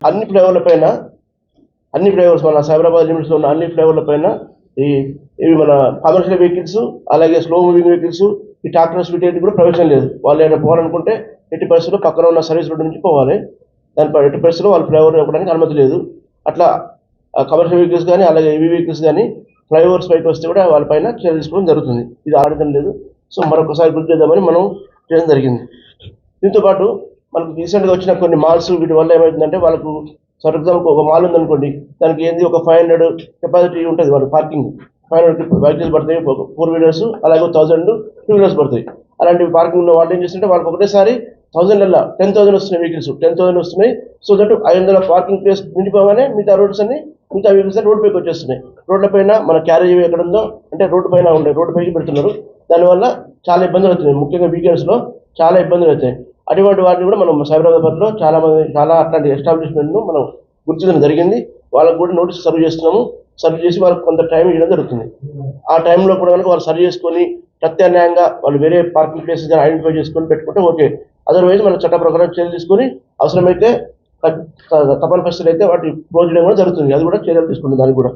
అన్ని ఫ్లైఓవర్ల పైన అన్ని ఫ్లైఓవర్స్ మన సైబరాబాద్ లిమిట్స్లో ఉన్న అన్ని ఫ్లైఓవర్ల పైన ఇవి మన కమర్షియల్ వెహికల్స్ అలాగే స్లో మూవింగ్ వెహికల్స్ ఈ ట్రాక్టర్స్ వీటి కూడా ప్రవేశం లేదు. వాళ్ళు ఏదైనా పోవాలనుకుంటే ఎట్టి పరిస్థితుల్లో పక్కన ఉన్న సర్వీస్ రోడ్డు నుంచి పోవాలి. దానిపై ఎట్టి పరిస్థితుల్లో వాళ్ళు ఫ్లైఓవర్ ఇవ్వడానికి అనుమతి లేదు. అట్లా కమర్షియల్ వెహికల్స్ కానీ అలాగే ఈవీ వెహికల్స్ కానీ ఫ్లైఓవర్స్ పైకి వస్తే కూడా వాళ్ళపైన చర్య తీసుకోవడం జరుగుతుంది. ఇది ఆడటం లేదు. సో మరొకసారి గుర్తు చేద్దామని మనం చేయడం జరిగింది. దీంతో పాటు మనకు రీసెంట్గా వచ్చిన కొన్ని మాల్స్ వీటి వల్ల ఏమవుతుందంటే వాళ్ళకు ఫర్ ఎగ్జాంపుల్ ఒక మాల్ ఉందనుకోండి, దానికి ఏంది ఒక 500 కెపాసిటీ ఉంటుంది. వాళ్ళు పార్కింగ్ 500 వెహికల్స్ పడతాయి, 4 వీలర్స్ అలాగే 1000 2 వీలర్స్ పడతాయి. అలాంటి పార్కింగ్ ఉన్న వాళ్ళు ఏం చేస్తుంటే వాళ్ళకి ఒకటేసారి 1000 10,000 వస్తున్నాయి వెహికల్స్, 10,000 వస్తున్నాయి. సో దట్ 500 పార్కింగ్ ప్లేస్ నిండిపోగానే మిగతా రోడ్స్ అన్ని మిగతా వెహికల్స్ రోడ్ పైకి వచ్చేస్తున్నాయి. రోడ్ల పైన మన క్యారేజ్ ఎక్కడ ఉందో అంటే రోడ్డు పైన ఉండే రోడ్డు పైకి పెడుతున్నారు. దానివల్ల చాలా ఇబ్బందులు అవుతున్నాయి. ముఖ్యంగా వీకెండ్స్లో చాలా ఇబ్బందులు అవుతాయి. అటువంటి వాటిని కూడా మనం సైబరాబాద్లో చాలా అట్లాంటి ఎస్టాబ్లిష్మెంట్ను మనం గుర్తించడం జరిగింది. వాళ్ళకు కూడా నోటీస్ సర్వ్ చేస్తున్నాము. సర్వ్ చేసి వాళ్ళకి కొంత టైం ఇవ్వడం జరుగుతుంది. ఆ టైంలో కూడా కనుక వాళ్ళు సర్వ్ చేసుకొని ప్రత్యామ్నాయంగా వాళ్ళు వేరే పార్కింగ్ ప్లేసెస్ కానీ ఐడెంటిఫై చేసుకొని పెట్టుకుంటే ఓకే. అదర్వైజ్ మన చట్ట ప్రకారం చర్యలు తీసుకొని అవసరమైతే తప్పని పరిస్థితులు అయితే వాటి క్లోజ్ చేయడం కూడా జరుగుతుంది. అది కూడా చర్యలు తీసుకుంటుంది దానికి కూడా.